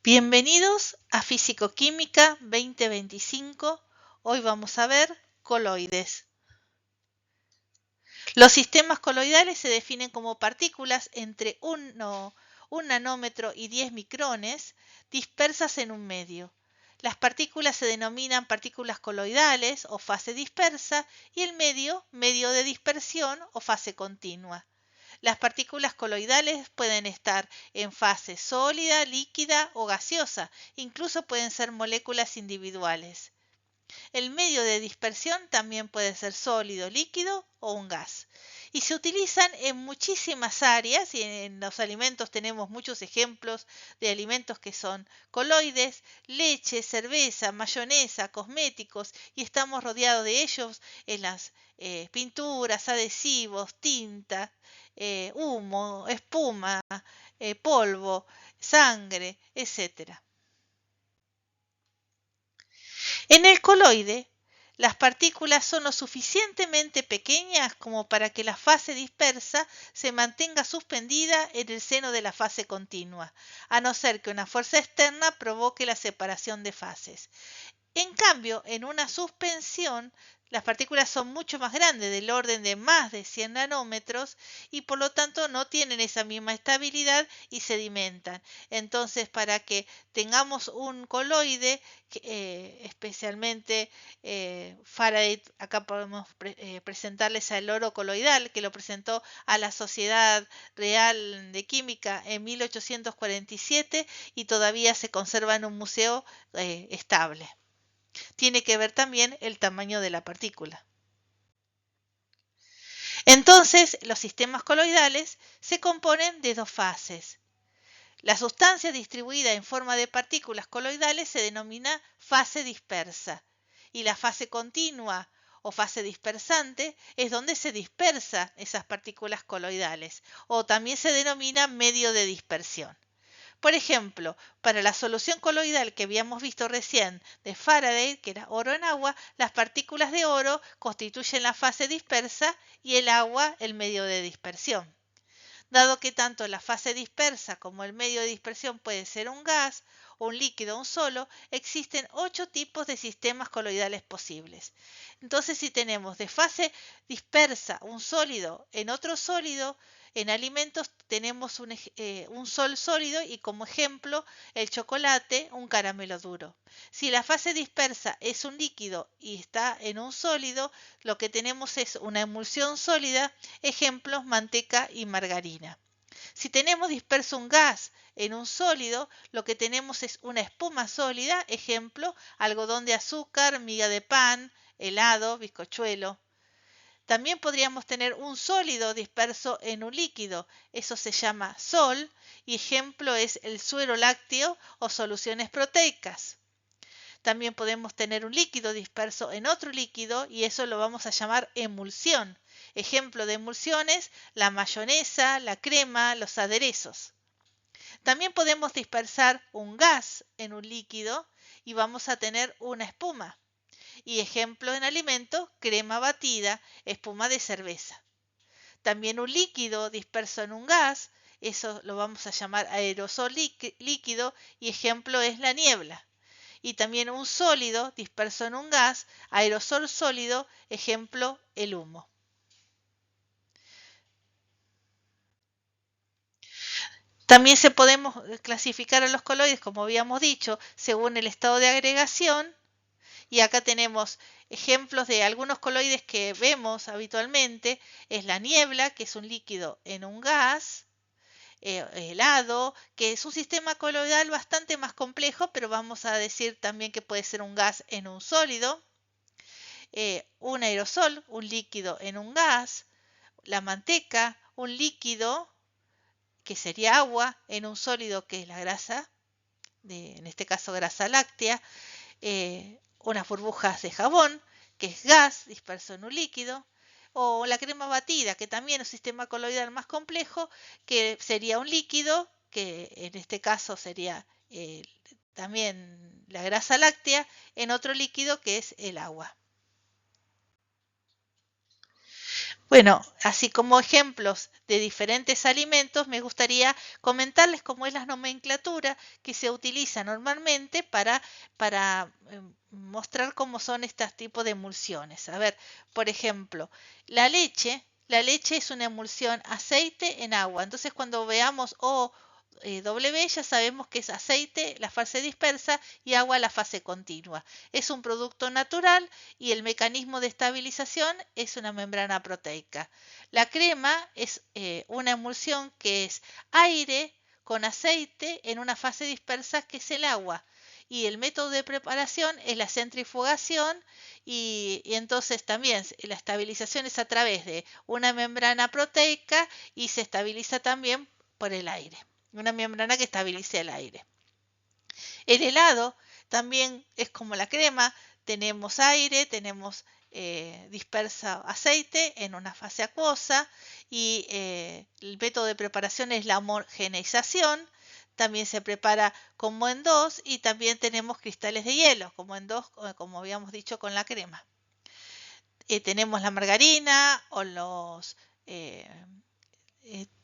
Bienvenidos a Físico-Química 2025. Hoy vamos a ver coloides. Los sistemas coloidales se definen como partículas entre un nanómetro y 10 micrones dispersas en un medio. Las partículas se denominan partículas coloidales o fase dispersa y el medio de dispersión o fase continua. Las partículas coloidales pueden estar en fase sólida, líquida o gaseosa, incluso pueden ser moléculas individuales. El medio de dispersión también puede ser sólido, líquido o un gas. Y se utilizan en muchísimas áreas y en los alimentos tenemos muchos ejemplos de alimentos que son coloides, leche, cerveza, mayonesa, cosméticos y estamos rodeados de ellos en las pinturas, adhesivos, tinta, humo, espuma, polvo, sangre, etc. En el coloide, las partículas son lo suficientemente pequeñas como para que la fase dispersa se mantenga suspendida en el seno de la fase continua, a no ser que una fuerza externa provoque la separación de fases. En cambio, en una suspensión, las partículas son mucho más grandes, del orden de más de 100 nanómetros, y por lo tanto no tienen esa misma estabilidad y sedimentan. Entonces, para que tengamos un coloide, especialmente Faraday, acá podemos presentarles al oro coloidal, que lo presentó a la Sociedad Real de Química en 1847 y todavía se conserva en un museo estable. Tiene que ver también el tamaño de la partícula. Entonces, los sistemas coloidales se componen de dos fases. La sustancia distribuida en forma de partículas coloidales se denomina fase dispersa y la fase continua o fase dispersante es donde se dispersan esas partículas coloidales o también se denomina medio de dispersión. Por ejemplo, para la solución coloidal que habíamos visto recién de Faraday, que era oro en agua, las partículas de oro constituyen la fase dispersa y el agua el medio de dispersión. Dado que tanto la fase dispersa como el medio de dispersión puede ser un gas, un líquido o un solo, existen 8 tipos de sistemas coloidales posibles. Entonces, si tenemos de fase dispersa un sólido en otro sólido, en alimentos tenemos un sol sólido y como ejemplo el chocolate, un caramelo duro. Si la fase dispersa es un líquido y está en un sólido, lo que tenemos es una emulsión sólida, ejemplos manteca y margarina. Si tenemos disperso un gas en un sólido, lo que tenemos es una espuma sólida, ejemplo, algodón de azúcar, miga de pan, helado, bizcochuelo. También podríamos tener un sólido disperso en un líquido, eso se llama sol, y ejemplo es el suero lácteo o soluciones proteicas. También podemos tener un líquido disperso en otro líquido y eso lo vamos a llamar emulsión. Ejemplo de emulsiones, la mayonesa, la crema, los aderezos. También podemos dispersar un gas en un líquido y vamos a tener una espuma. Y ejemplo en alimentos, crema batida, espuma de cerveza. También un líquido disperso en un gas, eso lo vamos a llamar aerosol líquido y ejemplo es la niebla. Y también un sólido disperso en un gas, aerosol sólido, ejemplo el humo. También se podemos clasificar a los coloides, como habíamos dicho, según el estado de agregación. Y acá tenemos ejemplos de algunos coloides que vemos habitualmente. Es la niebla, que es un líquido en un gas, helado, que es un sistema coloidal bastante más complejo, pero vamos a decir también que puede ser un gas en un sólido. Un aerosol, un líquido en un gas. La manteca, un líquido que sería agua en un sólido que es la grasa, en este caso grasa láctea, unas burbujas de jabón, que es gas disperso en un líquido, o la crema batida, que también es un sistema coloidal más complejo, que sería un líquido, que en este caso sería también la grasa láctea, en otro líquido que es el agua. Bueno, así como ejemplos de diferentes alimentos, me gustaría comentarles cómo es la nomenclatura que se utiliza normalmente para mostrar cómo son estos tipos de emulsiones. A ver, por ejemplo, la leche es una emulsión aceite en agua. Entonces, cuando veamos W, ya sabemos que es aceite, la fase dispersa, y agua, la fase continua. Es un producto natural y el mecanismo de estabilización es una membrana proteica. La crema es una emulsión que es aire con aceite en una fase dispersa, que es el agua. Y el método de preparación es la centrifugación, y entonces también la estabilización es a través de una membrana proteica y se estabiliza también por el aire. Una membrana que estabilice el aire. El helado también es como la crema, tenemos aire, tenemos dispersa aceite en una fase acuosa, y el método de preparación es la homogeneización. También se prepara como en dos, y también tenemos cristales de hielo, como en dos, como habíamos dicho con la crema. Tenemos la margarina o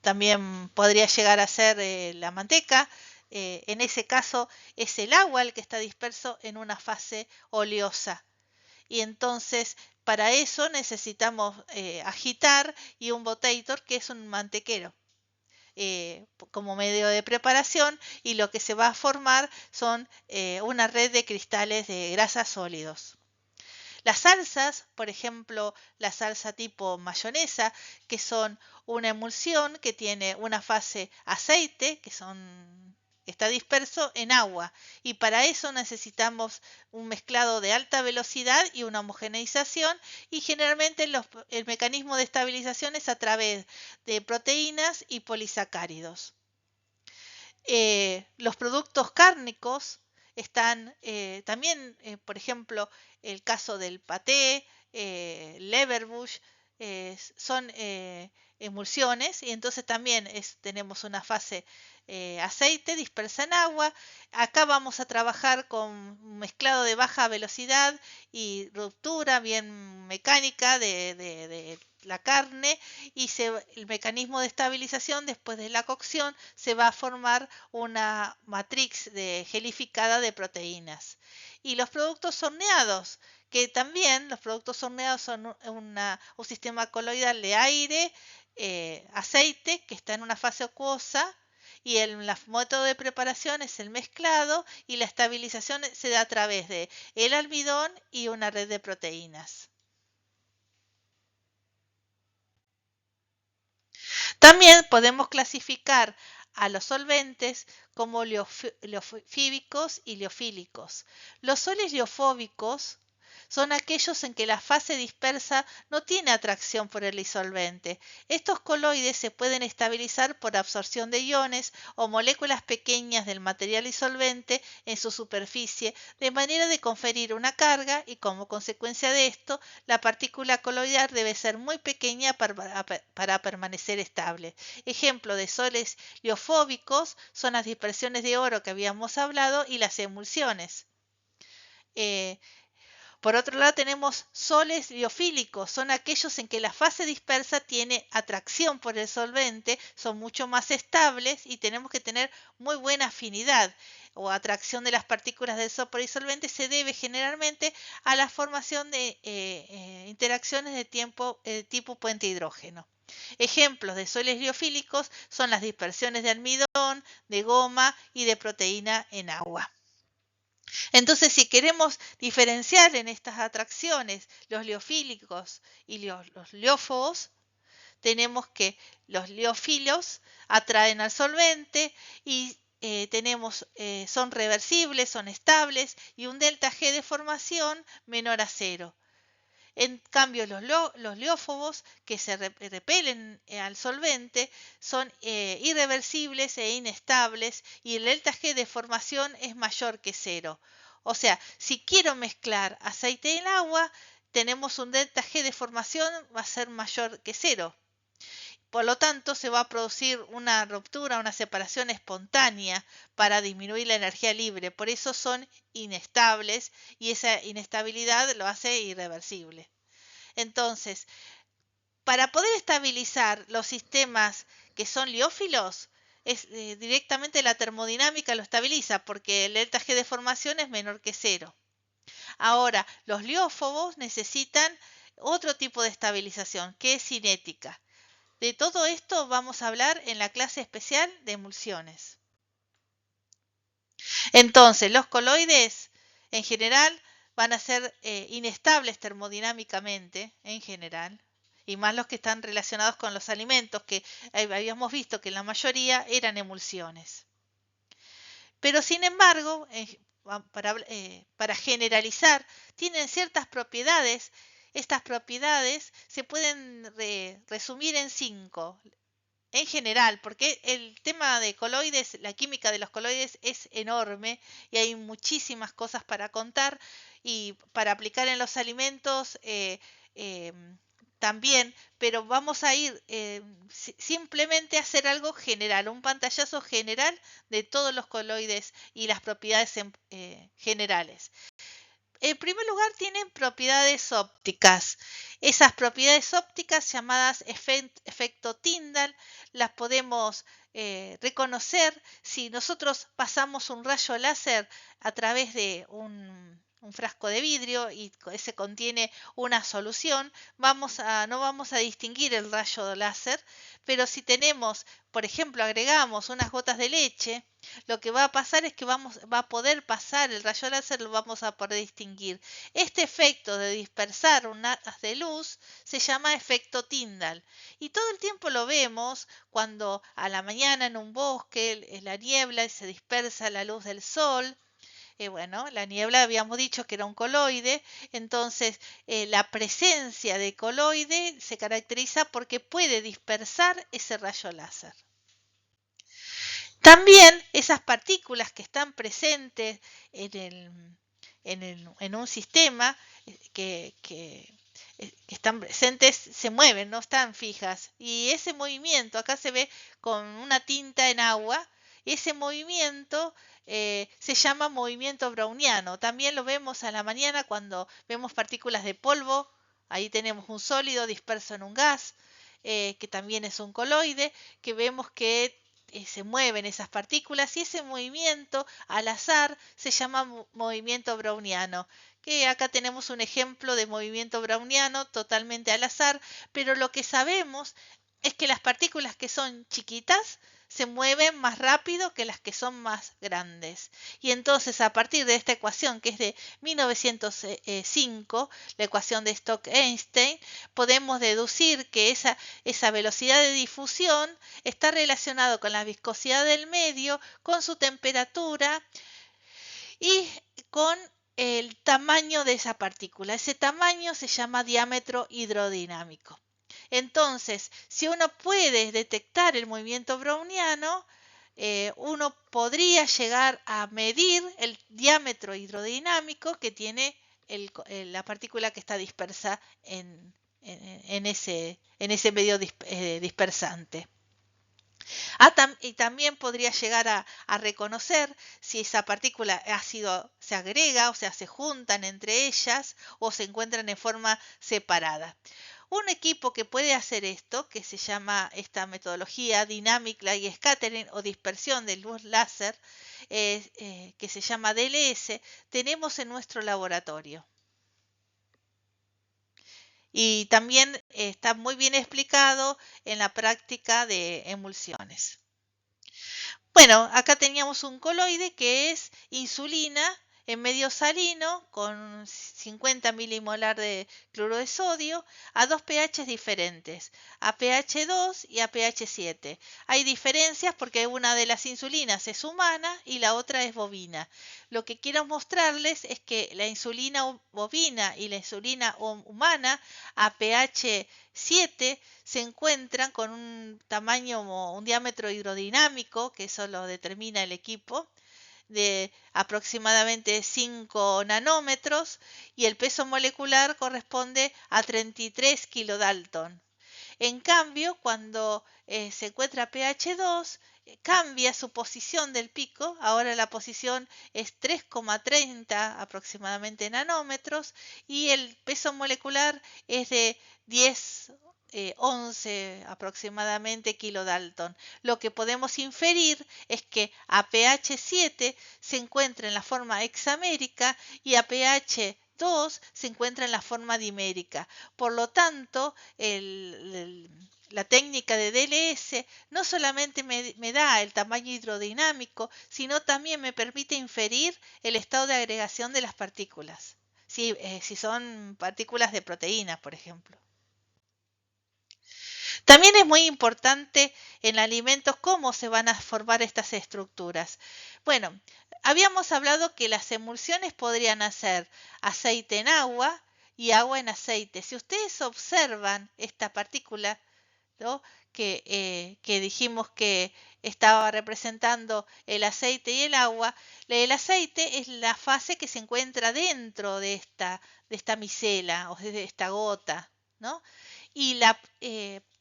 también podría llegar a ser la manteca. En ese caso es el agua el que está disperso en una fase oleosa. Y entonces para eso necesitamos agitar y un botator, que es un mantequero, como medio de preparación, y lo que se va a formar son una red de cristales de grasas sólidos. Las salsas, por ejemplo, la salsa tipo mayonesa, que son una emulsión que tiene una fase aceite, está disperso en agua, y para eso necesitamos un mezclado de alta velocidad y una homogeneización, y generalmente el mecanismo de estabilización es a través de proteínas y polisacáridos. Los productos cárnicos están también, por ejemplo, el caso del paté, leverbush, son emulsiones, y entonces también tenemos una fase aceite dispersa en agua. Acá vamos a trabajar con un mezclado de baja velocidad y ruptura bien mecánica de la carne, y el mecanismo de estabilización después de la cocción se va a formar una matriz gelificada de proteínas. Y los productos horneados, que también los productos horneados son un sistema coloidal de aire, aceite, que está en una fase acuosa, y el método de preparación es el mezclado, y la estabilización se da a través de el almidón y una red de proteínas. También podemos clasificar a los solventes como liofílicos y liofílicos. Los soles liofóbicos son aquellos en que la fase dispersa no tiene atracción por el disolvente. Estos coloides se pueden estabilizar por absorción de iones o moléculas pequeñas del material disolvente en su superficie, de manera de conferir una carga, y como consecuencia de esto, la partícula coloidal debe ser muy pequeña para permanecer estable. Ejemplo de soles liofóbicos son las dispersiones de oro que habíamos hablado y las emulsiones. Por otro lado, tenemos soles liofílicos, son aquellos en que la fase dispersa tiene atracción por el solvente, son mucho más estables, y tenemos que tener muy buena afinidad o atracción de las partículas del disolvente. Se debe generalmente a la formación de interacciones de tipo puente hidrógeno. Ejemplos de soles liofílicos son las dispersiones de almidón, de goma y de proteína en agua. Entonces, si queremos diferenciar en estas atracciones los liofílicos y los liófobos, tenemos que los liófilos atraen al solvente y son reversibles, son estables, y un delta G de formación menor a 0. En cambio, los liófobos, que se repelen al solvente, son irreversibles e inestables, y el delta G de formación es mayor que 0. O sea, si quiero mezclar aceite y el agua, tenemos un delta G de formación, va a ser mayor que 0. Por lo tanto, se va a producir una ruptura, una separación espontánea para disminuir la energía libre. Por eso son inestables, y esa inestabilidad lo hace irreversible. Entonces, Para poder estabilizar los sistemas que son liófilos, directamente la termodinámica lo estabiliza porque el delta G de formación es menor que cero. Ahora, los liófobos necesitan otro tipo de estabilización, que es cinética. De todo esto vamos a hablar en la clase especial de emulsiones. Entonces, los coloides en general van a ser inestables termodinámicamente, en general, y más los que están relacionados con los alimentos, que habíamos visto que la mayoría eran emulsiones. Pero sin embargo, para generalizar, tienen ciertas propiedades. Estas propiedades se pueden resumir en 5 en general, porque el tema de coloides, la química de los coloides es enorme y hay muchísimas cosas para contar y para aplicar en los alimentos también, pero vamos a ir simplemente a hacer algo general, un pantallazo general de todos los coloides y las propiedades generales. En primer lugar, tienen propiedades ópticas. Esas propiedades ópticas llamadas efecto Tyndall las podemos reconocer si nosotros pasamos un rayo láser a través de un frasco de vidrio y ese contiene una solución. No vamos a distinguir el rayo láser, pero si tenemos, por ejemplo, agregamos unas gotas de leche, lo que va a pasar es que va a poder pasar el rayo láser, lo vamos a poder distinguir. Este efecto de dispersar un haz de luz se llama efecto Tyndall y todo el tiempo lo vemos cuando a la mañana en un bosque es la niebla y se dispersa la luz del sol. Bueno, la niebla habíamos dicho que era un coloide, entonces la presencia de coloide se caracteriza porque puede dispersar ese rayo láser. También esas partículas que están presentes en un sistema que están presentes se mueven, no están fijas. Y ese movimiento, acá se ve con una tinta en agua, ese movimiento se llama movimiento browniano. También lo vemos a la mañana cuando vemos partículas de polvo, ahí tenemos un sólido disperso en un gas, que también es un coloide, que vemos que se mueven esas partículas y ese movimiento al azar se llama movimiento browniano, que acá tenemos un ejemplo de movimiento browniano totalmente al azar, pero lo que sabemos es que las partículas que son chiquitas se mueven más rápido que las que son más grandes. Y entonces a partir de esta ecuación que es de 1905, la ecuación de Stokes-Einstein, podemos deducir que esa velocidad de difusión está relacionado con la viscosidad del medio, con su temperatura y con el tamaño de esa partícula. Ese tamaño se llama diámetro hidrodinámico. Entonces, si uno puede detectar el movimiento browniano, uno podría llegar a medir el diámetro hidrodinámico que tiene la partícula que está dispersa en ese medio dispersante. Y también podría llegar a reconocer si esa partícula se agrega, o sea, se juntan entre ellas o se encuentran en forma separada. Un equipo que puede hacer esto, que se llama esta metodología Dynamic Light Scattering o dispersión de luz láser, que se llama DLS, tenemos en nuestro laboratorio. Y también está muy bien explicado en la práctica de emulsiones. Bueno, acá teníamos un coloide que es insulina en medio salino con 50 milimolar de cloruro de sodio a dos pH diferentes, a pH 2 y a pH 7. Hay diferencias porque una de las insulinas es humana y la otra es bovina. Lo que quiero mostrarles es que la insulina bovina y la insulina humana a pH 7 se encuentran con un tamaño, un diámetro hidrodinámico, que eso lo determina el equipo, de aproximadamente 5 nanómetros y el peso molecular corresponde a 33 kilodalton. En cambio, cuando se encuentra pH 2, cambia su posición del pico, ahora la posición es 3,30 aproximadamente nanómetros y el peso molecular es de 10 11 aproximadamente kilodalton. Lo que podemos inferir es que a pH 7 se encuentra en la forma hexamérica y a pH 2 se encuentra en la forma dimérica. Por lo tanto, la técnica de DLS no solamente me da el tamaño hidrodinámico, sino también me permite inferir el estado de agregación de las partículas, si son partículas de proteínas, por ejemplo. También es muy importante en alimentos cómo se van a formar estas estructuras. Bueno, habíamos hablado que las emulsiones podrían hacer aceite en agua y agua en aceite. Si ustedes observan esta partícula, ¿no?, que dijimos que estaba representando el aceite y el agua, el aceite es la fase que se encuentra dentro de esta micela o de esta gota, ¿no? Y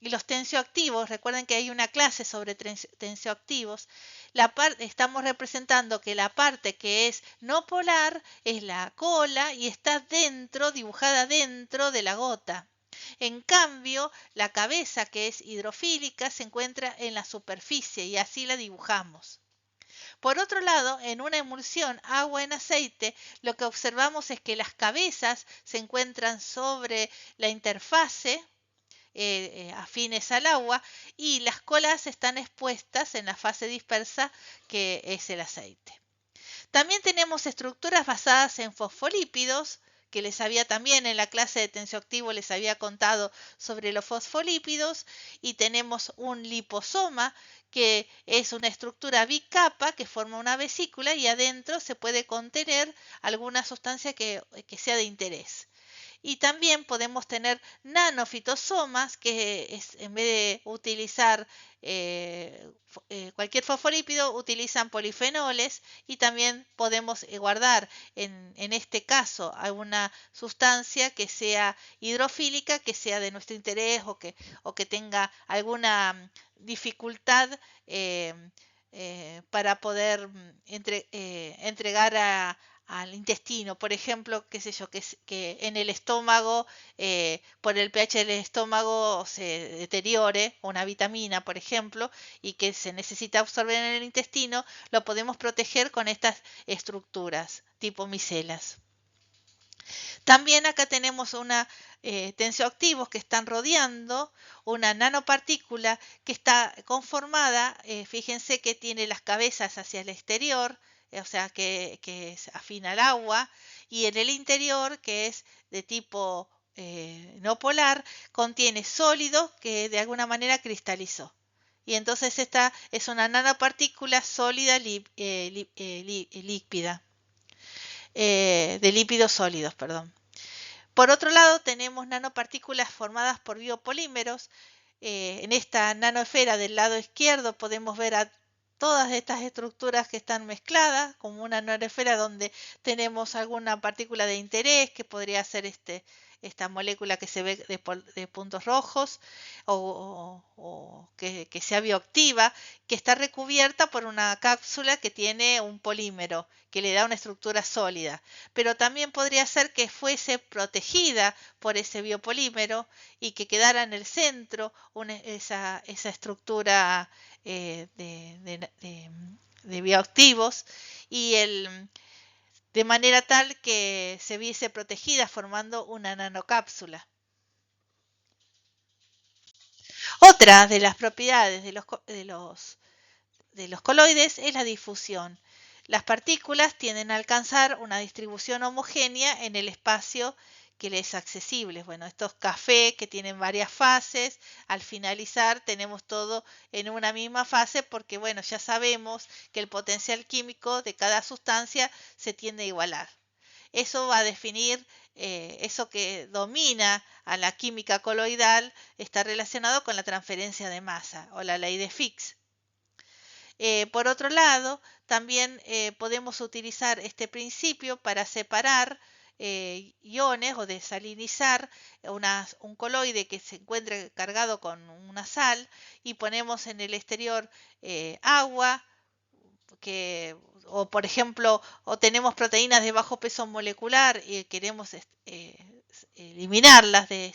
los tensioactivos, recuerden que hay una clase sobre tensioactivos, estamos representando que la parte que es no polar es la cola y está dibujada dentro de la gota. En cambio, la cabeza, que es hidrofílica, se encuentra en la superficie y así la dibujamos. Por otro lado, en una emulsión agua en aceite, lo que observamos es que las cabezas se encuentran sobre la interfase afines al agua y las colas están expuestas en la fase dispersa, que es el aceite. También tenemos estructuras basadas en fosfolípidos, que les había también en la clase de tensioactivo les había contado sobre los fosfolípidos, y tenemos un liposoma, que es una estructura bicapa que forma una vesícula y adentro se puede contener alguna sustancia que sea de interés. Y también podemos tener nanofitosomas, que es, en vez de utilizar cualquier fosfolípido, utilizan polifenoles, y también podemos guardar en este caso alguna sustancia que sea hidrofílica, que sea de nuestro interés o que tenga alguna dificultad para poder entregar al intestino, por ejemplo, qué sé yo, que en el estómago, por el pH del estómago se deteriore una vitamina, por ejemplo, y que se necesita absorber en el intestino, lo podemos proteger con estas estructuras tipo micelas. También acá tenemos una tensioactivos que están rodeando una nanopartícula que está conformada, fíjense que tiene las cabezas hacia el exterior, o sea que es afín al agua, y en el interior, que es de tipo no polar, contiene sólido que de alguna manera cristalizó. Y entonces esta es una nanopartícula sólida lípida, de lípidos sólidos, perdón. Por otro lado, tenemos nanopartículas formadas por biopolímeros. En esta nanoesfera del lado izquierdo podemos ver a todas estas estructuras que están mezcladas, como una nanoesfera donde tenemos alguna partícula de interés, que podría ser esta molécula que se ve de puntos rojos, o que sea bioactiva, que está recubierta por una cápsula que tiene un polímero, que le da una estructura sólida. Pero también podría ser que fuese protegida por ese biopolímero y que quedara en el centro esa estructura de bioactivos, y de manera tal que se viese protegida formando una nanocápsula. Otra de las propiedades de los coloides es la difusión. Las partículas tienden a alcanzar una distribución homogénea en el espacio que les es accesible. Bueno, estos cafés que tienen varias fases, al finalizar tenemos todo en una misma fase, porque bueno, ya sabemos que el potencial químico de cada sustancia se tiende a igualar. Eso va a definir, eso que domina a la química coloidal está relacionado con la transferencia de masa o la ley de Fick. Por otro lado, también podemos utilizar este principio para separar iones o desalinizar un coloide que se encuentre cargado con una sal, y ponemos en el exterior agua, o por ejemplo, o tenemos proteínas de bajo peso molecular y queremos eliminarlas de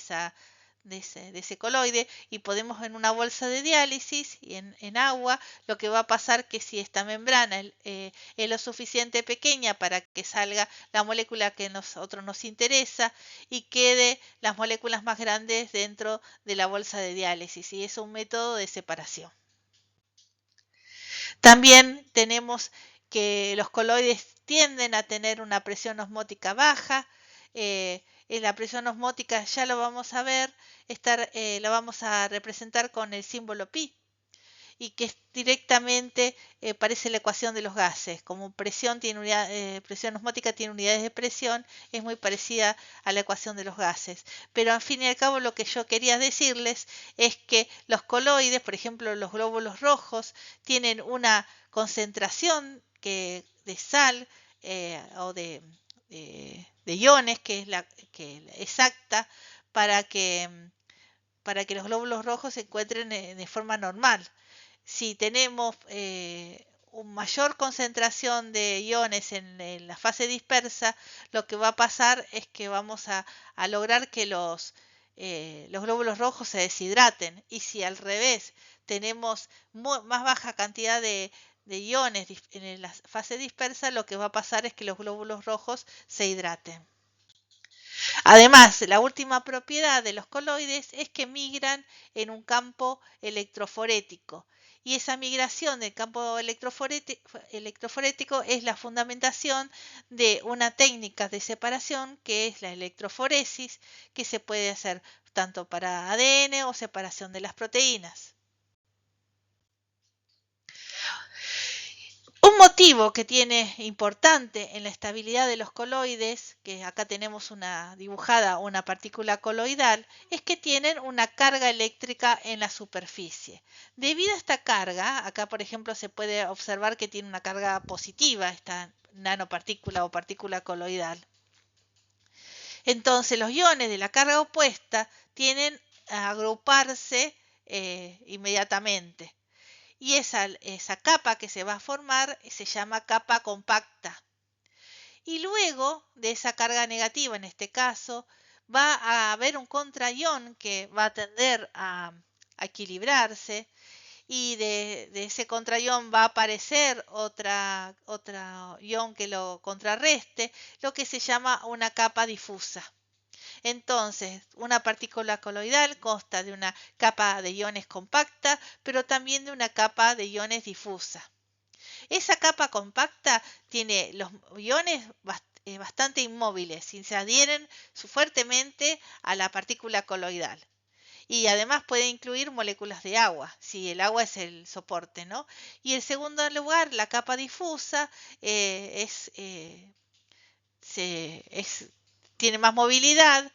de ese coloide, y podemos en una bolsa de diálisis y en agua, lo que va a pasar que si esta membrana es lo suficiente pequeña para que salga la molécula que a nosotros nos interesa y quede las moléculas más grandes dentro de la bolsa de diálisis, y es un método de separación. También tenemos que los coloides tienden a tener una presión osmótica baja. La presión osmótica ya lo vamos a ver, la vamos a representar con el símbolo pi, y que directamente parece la ecuación de los gases. Como presión osmótica tiene unidades de presión, es muy parecida a la ecuación de los gases. Pero al fin y al cabo lo que yo quería decirles es que los coloides, por ejemplo los glóbulos rojos, tienen una concentración de sal o de iones, que es la exacta para que los glóbulos rojos se encuentren de forma normal. Si tenemos una mayor concentración de iones en la fase dispersa, lo que va a pasar es que vamos a lograr que los glóbulos rojos se deshidraten. Y si al revés tenemos más baja cantidad de iones en la fase dispersa, lo que va a pasar es que los glóbulos rojos se hidraten. Además, la última propiedad de los coloides es que migran en un campo electroforético, y esa migración del campo electroforético es la fundamentación de una técnica de separación que es la electroforesis, que se puede hacer tanto para ADN o separación de las proteínas. Un motivo que tiene importante en la estabilidad de los coloides, que acá tenemos dibujada una partícula coloidal, es que tienen una carga eléctrica en la superficie. Debido a esta carga, acá por ejemplo se puede observar que tiene una carga positiva esta nanopartícula o partícula coloidal. Entonces los iones de la carga opuesta tienden a agruparse inmediatamente. Y esa capa que se va a formar se llama capa compacta. Y luego de esa carga negativa, en este caso, va a haber un contraión que va a tender a equilibrarse, y de ese contraión va a aparecer otra ión que lo contrarreste, lo que se llama una capa difusa. Entonces, una partícula coloidal consta de una capa de iones compacta, pero también de una capa de iones difusa. Esa capa compacta tiene los iones bastante inmóviles y se adhieren fuertemente a la partícula coloidal. Y además puede incluir moléculas de agua, si el agua es el soporte, ¿no? Y en segundo lugar, la capa difusa tiene más movilidad,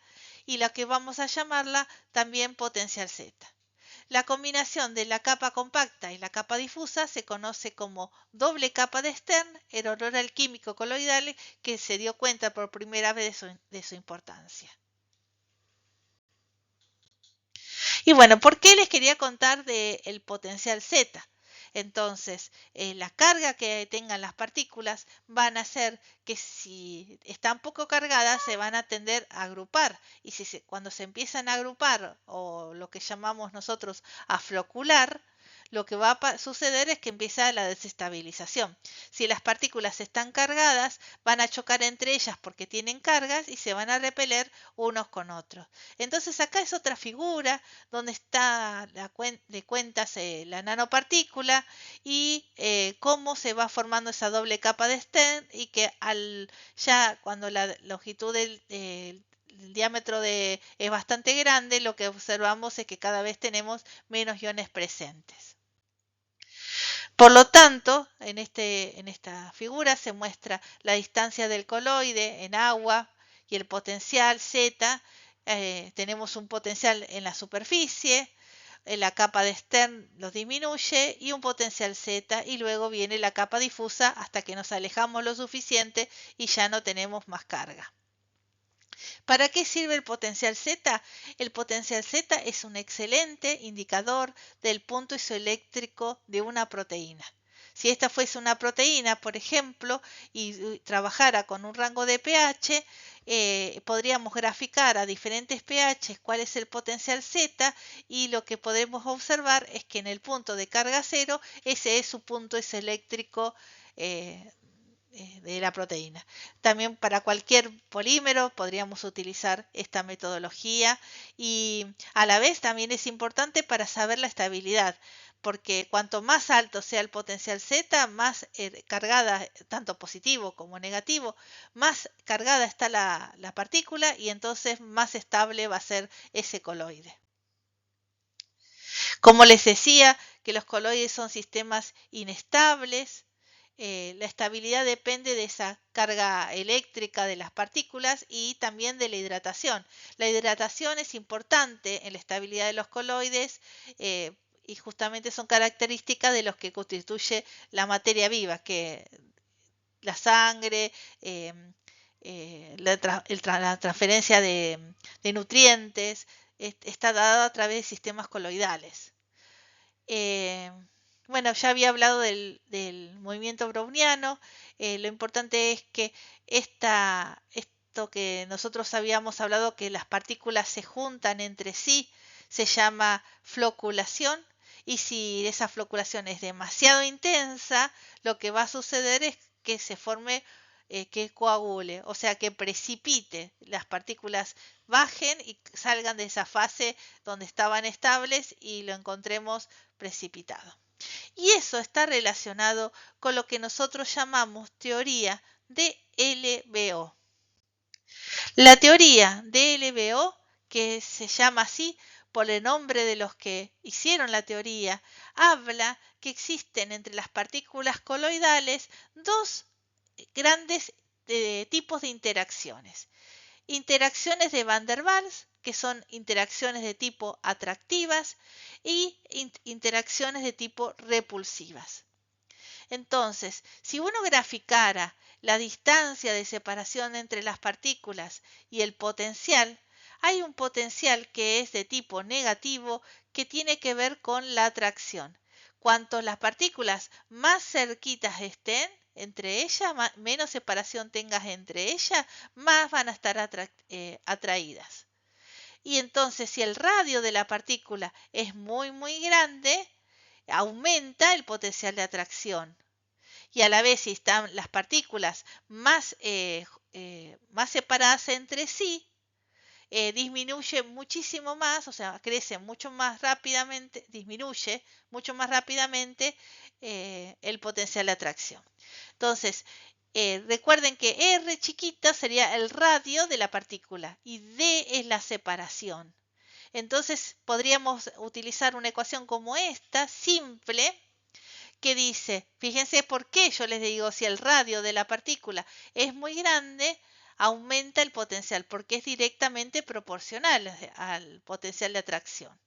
y la que vamos a llamarla también potencial Z. La combinación de la capa compacta y la capa difusa se conoce como doble capa de Stern, en honor al químico coloidal que se dio cuenta por primera vez de su importancia. Y bueno, ¿por qué les quería contar del potencial Z? Entonces, la carga que tengan las partículas van a hacer que si están poco cargadas se van a tender a agrupar, y cuando se empiezan a agrupar, o lo que llamamos nosotros a flocular, lo que va a suceder es que empieza la desestabilización. Si las partículas están cargadas, van a chocar entre ellas porque tienen cargas y se van a repeler unos con otros. Entonces acá es otra figura donde está de cuentas la nanopartícula y cómo se va formando esa doble capa de Stern, y que ya cuando la longitud del diámetro es bastante grande, lo que observamos es que cada vez tenemos menos iones presentes. Por lo tanto, en esta figura se muestra la distancia del coloide en agua y el potencial Z. Tenemos un potencial en la superficie, la capa de Stern los disminuye, y un potencial Z, y luego viene la capa difusa hasta que nos alejamos lo suficiente y ya no tenemos más carga. ¿Para qué sirve el potencial Z? El potencial Z es un excelente indicador del punto isoeléctrico de una proteína. Si esta fuese una proteína, por ejemplo, y trabajara con un rango de pH, podríamos graficar a diferentes pH cuál es el potencial Z, y lo que podemos observar es que en el punto de carga cero, ese es su punto es eléctrico de la proteína. También para cualquier polímero podríamos utilizar esta metodología, y a la vez también es importante para saber la estabilidad, porque cuanto más alto sea el potencial Z, más cargada, tanto positivo como negativo, más cargada está la partícula, y entonces más estable va a ser ese coloide. Como les decía, que los coloides son sistemas inestables. La estabilidad depende de esa carga eléctrica de las partículas y también de la hidratación. La hidratación es importante en la estabilidad de los coloides, y justamente son características de los que constituye la materia viva, que la sangre, la transferencia de nutrientes, está dada a través de sistemas coloidales. Bueno, ya había hablado del movimiento browniano. Lo importante es que esto que nosotros habíamos hablado, que las partículas se juntan entre sí, se llama floculación. Y si esa floculación es demasiado intensa, lo que va a suceder es que se forme, que coagule, o sea, que precipite, las partículas bajen y salgan de esa fase donde estaban estables y lo encontremos precipitado. Y eso está relacionado con lo que nosotros llamamos teoría de LBO. La teoría de LBO, que se llama así por el nombre de los que hicieron la teoría, habla que existen entre las partículas coloidales dos grandes tipos de interacciones. Interacciones de Van der Waals, que son interacciones de tipo atractivas, y interacciones de tipo repulsivas. Entonces, si uno graficara la distancia de separación entre las partículas y el potencial, hay un potencial que es de tipo negativo, que tiene que ver con la atracción. Cuanto las partículas más cerquitas estén entre ellas, menos separación tengas entre ellas, más van a estar atraídas. Y entonces, si el radio de la partícula es muy grande, aumenta el potencial de atracción. Y a la vez, si están las partículas más separadas entre sí, disminuye muchísimo más, o sea, crece mucho más rápidamente, disminuye mucho más rápidamente el potencial de atracción. Entonces, recuerden que R chiquita sería el radio de la partícula y D es la separación. Entonces, podríamos utilizar una ecuación como esta, simple, que dice, fíjense por qué yo les digo, si el radio de la partícula es muy grande, aumenta el potencial, porque es directamente proporcional al potencial de atracción.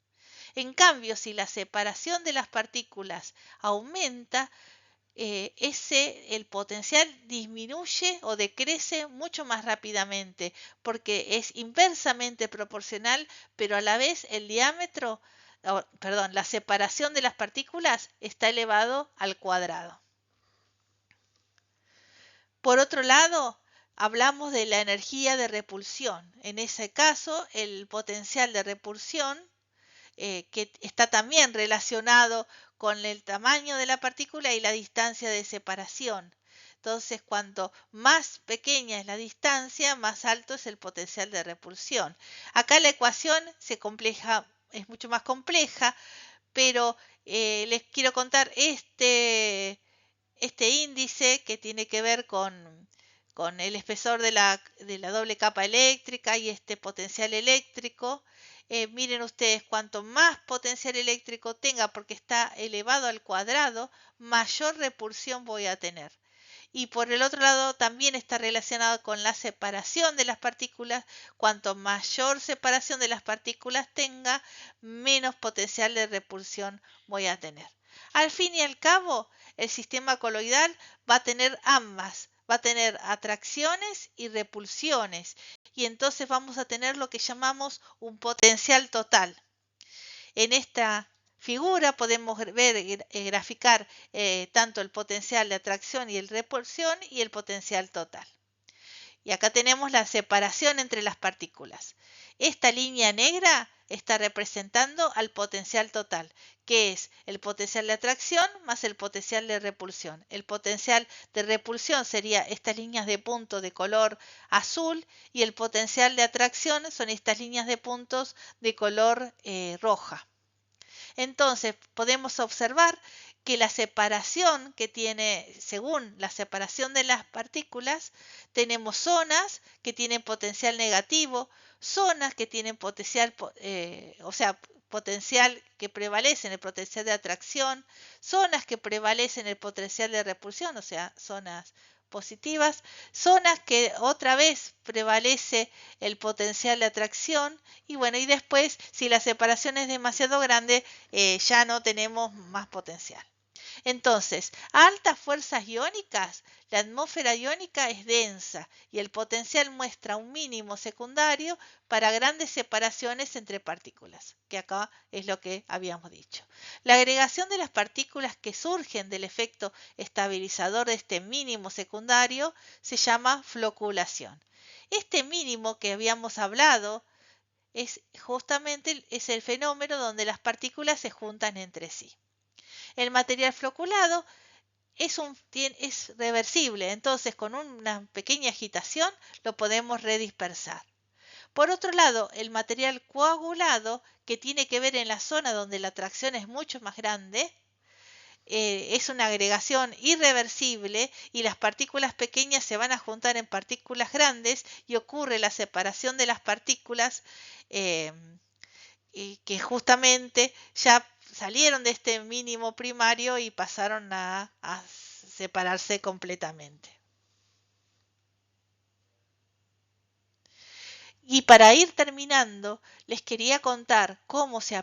En cambio, si la separación de las partículas aumenta, el potencial disminuye o decrece mucho más rápidamente, porque es inversamente proporcional, pero a la vez el diámetro, la separación de las partículas está elevado al cuadrado. Por otro lado, hablamos de la energía de repulsión. En ese caso, el potencial de repulsión, que está también relacionado con el tamaño de la partícula y la distancia de separación. Entonces, cuanto más pequeña es la distancia, más alto es el potencial de repulsión. Acá la ecuación es mucho más compleja, pero les quiero contar este índice que tiene que ver con el espesor de la doble capa eléctrica y este potencial eléctrico. Miren ustedes, cuanto más potencial eléctrico tenga, porque está elevado al cuadrado, mayor repulsión voy a tener. Y por el otro lado también está relacionado con la separación de las partículas. Cuanto mayor separación de las partículas tenga, menos potencial de repulsión voy a tener. Al fin y al cabo, el sistema coloidal va a tener ambas. Va a tener atracciones y repulsiones, y entonces vamos a tener lo que llamamos un potencial total. En esta figura podemos ver, graficar tanto el potencial de atracción y el repulsión y el potencial total. Y acá tenemos la separación entre las partículas. Esta línea negra está representando al potencial total, que es el potencial de atracción más el potencial de repulsión. El potencial de repulsión sería estas líneas de punto de color azul y el potencial de atracción son estas líneas de puntos de color roja. Entonces podemos observar que la separación que tiene, según la separación de las partículas, tenemos zonas que tienen potencial negativo, zonas que tienen potencial, potencial que prevalece en el potencial de atracción, zonas que prevalecen en el potencial de repulsión, o sea, zonas positivas, zonas que otra vez prevalece el potencial de atracción y bueno, y después si la separación es demasiado grande ya no tenemos más potencial. Entonces, a altas fuerzas iónicas, la atmósfera iónica es densa y el potencial muestra un mínimo secundario para grandes separaciones entre partículas, que acá es lo que habíamos dicho. La agregación de las partículas que surgen del efecto estabilizador de este mínimo secundario se llama floculación. Este mínimo que habíamos hablado es justamente el fenómeno donde las partículas se juntan entre sí. El material floculado es reversible, entonces con una pequeña agitación lo podemos redispersar. Por otro lado, el material coagulado, que tiene que ver en la zona donde la atracción es mucho más grande, es una agregación irreversible y las partículas pequeñas se van a juntar en partículas grandes y ocurre la separación de las partículas y que justamente ya salieron de este mínimo primario y pasaron a separarse completamente. Y para ir terminando, les quería contar cómo se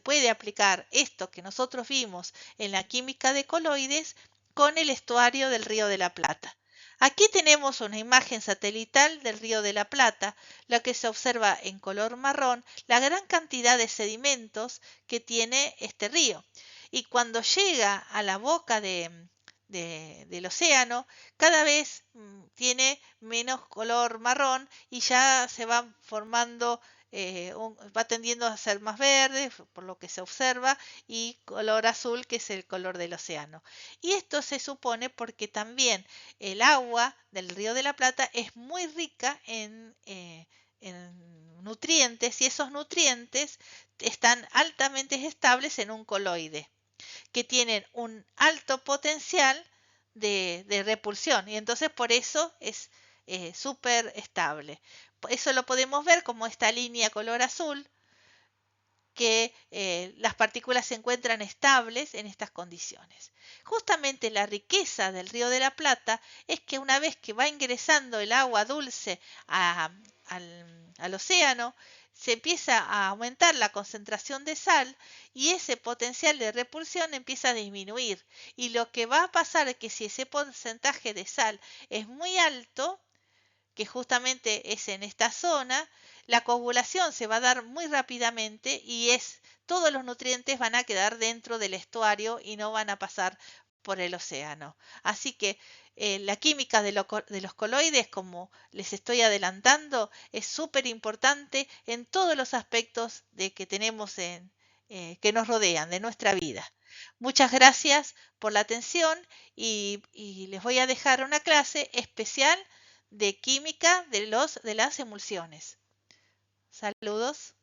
puede aplicar esto que nosotros vimos en la química de coloides con el estuario del Río de la Plata. Aquí tenemos una imagen satelital del Río de la Plata, la que se observa en color marrón la gran cantidad de sedimentos que tiene este río. Y cuando llega a la boca del océano, cada vez tiene menos color marrón y ya se va formando, va tendiendo a ser más verde, por lo que se observa, y color azul, que es el color del océano. Y esto se supone porque también el agua del Río de la Plata es muy rica en nutrientes y esos nutrientes están altamente estables en un coloide que tienen un alto potencial de repulsión y entonces por eso es súper estable. Eso lo podemos ver como esta línea color azul, que las partículas se encuentran estables en estas condiciones. Justamente la riqueza del Río de la Plata es que una vez que va ingresando el agua dulce al océano, se empieza a aumentar la concentración de sal y ese potencial de repulsión empieza a disminuir. Y lo que va a pasar es que si ese porcentaje de sal es muy alto, que justamente es en esta zona, la coagulación se va a dar muy rápidamente y todos los nutrientes van a quedar dentro del estuario y no van a pasar por el océano. Así que la química de los coloides, como les estoy adelantando, es súper importante en todos los aspectos que tenemos que nos rodean, de nuestra vida. Muchas gracias por la atención y les voy a dejar una clase especial de química de las emulsiones. Saludos.